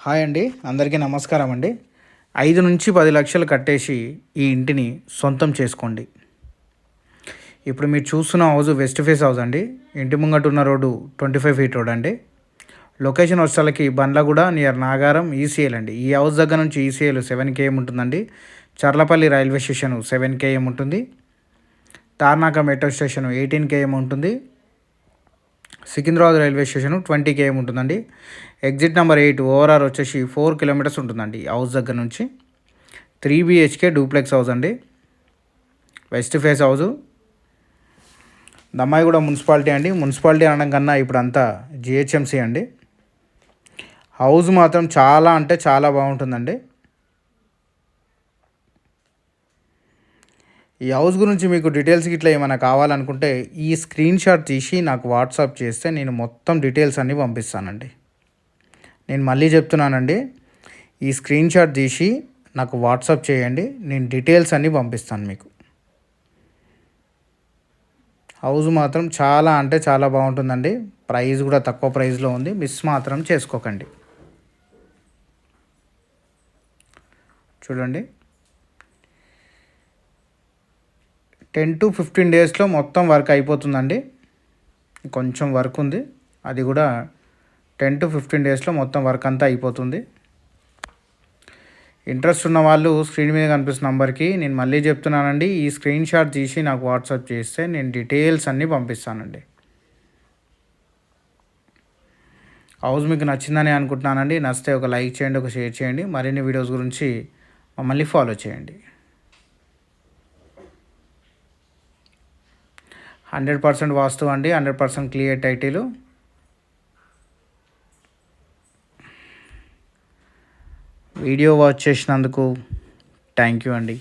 Hi అండి, అందరికీ నమస్కారం అండి. 5 నుంచి 10 లక్షలు కట్టేసి ఈ ఇంటిని సొంతం చేసుకోండి. ఇప్పుడు మీరు చూస్తున్న హౌస్ వెస్ట్ ఫేస్ హౌస్ అండి. ఇంటి ముంగట ఉన్న రోడ్డు 25 ఫీట్ రోడ్ అండి. లొకేషన్ వచ్చేసరికి బండ్లగూడ నియర్ నాగారం ఈసీఎల్ అండి. ఈ హౌస్ దగ్గర నుంచి ఈసీఎల్ 7 km ఉంటుందండి. చర్లపల్లి రైల్వే స్టేషన్ 7 km ఉంటుంది. తార్నాక మెట్రో స్టేషన్ 18 km ఉంటుంది. సికింద్రాబాద్ రైల్వే స్టేషన్ 20 km ఉంటుందండి. ఎగ్జిట్ నెంబర్ 8 ఓవరాల్ వచ్చేసి 4 కిలోమీటర్స్ ఉంటుందండి హౌస్ దగ్గర నుంచి. 3 BHK డూప్లెక్స్ హౌస్ అండి. West face house. Dammaiguda municipality అండి. మున్సిపాలిటీ అనడం కన్నా ఇప్పుడు అంతా GHMC అండి. హౌస్ మాత్రం చాలా అంటే చాలా బాగుంటుందండి. ఈ హౌస్ గురించి మీకు డీటెయిల్స్ ఇట్లా ఏమైనా కావాలనుకుంటే ఈ స్క్రీన్ షాట్ తీసి నాకు వాట్సాప్ చేస్తే నేను మొత్తం డీటెయిల్స్ అన్నీ పంపిస్తానండి. నేను మళ్ళీ చెప్తున్నానండి, ఈ స్క్రీన్ షాట్ తీసి నాకు వాట్సాప్ చేయండి, నేను డీటెయిల్స్ అన్నీ పంపిస్తాను మీకు. హౌస్ మాత్రం చాలా అంటే చాలా బాగుంటుందండి. ప్రైస్ కూడా తక్కువ ప్రైస్లో ఉంది, మిస్ మాత్రం చేసుకోకండి. చూడండి, 10 to 15 డేస్లో మొత్తం వర్క్ అయిపోతుందండి. కొంచెం వర్క్ ఉంది, అది కూడా 10 to 15 డేస్లో మొత్తం వర్క్ అంతా అయిపోతుంది. ఇంట్రెస్ట్ ఉన్న వాళ్ళు స్క్రీన్ మీద కనిపిస్తున్న నెంబర్కి నేను మళ్ళీ చెప్తున్నానండి, ఈ స్క్రీన్ షాట్ తీసి నాకు వాట్సాప్ చేస్తే నేను డీటెయిల్స్ అన్నీ పంపిస్తానండి. హౌస్ మీకు నచ్చిందని అనుకుంటున్నానండి. నచ్చితే ఒక లైక్ చేయండి, ఒక షేర్ చేయండి. మరిన్ని వీడియోస్ గురించి మమ్మల్ని ఫాలో చేయండి. 100% వాస్తు అండి, 100% క్లియర్ టైటిల్. వీడియో వాచ్ చేసినందుకు థ్యాంక్ యూ అండి.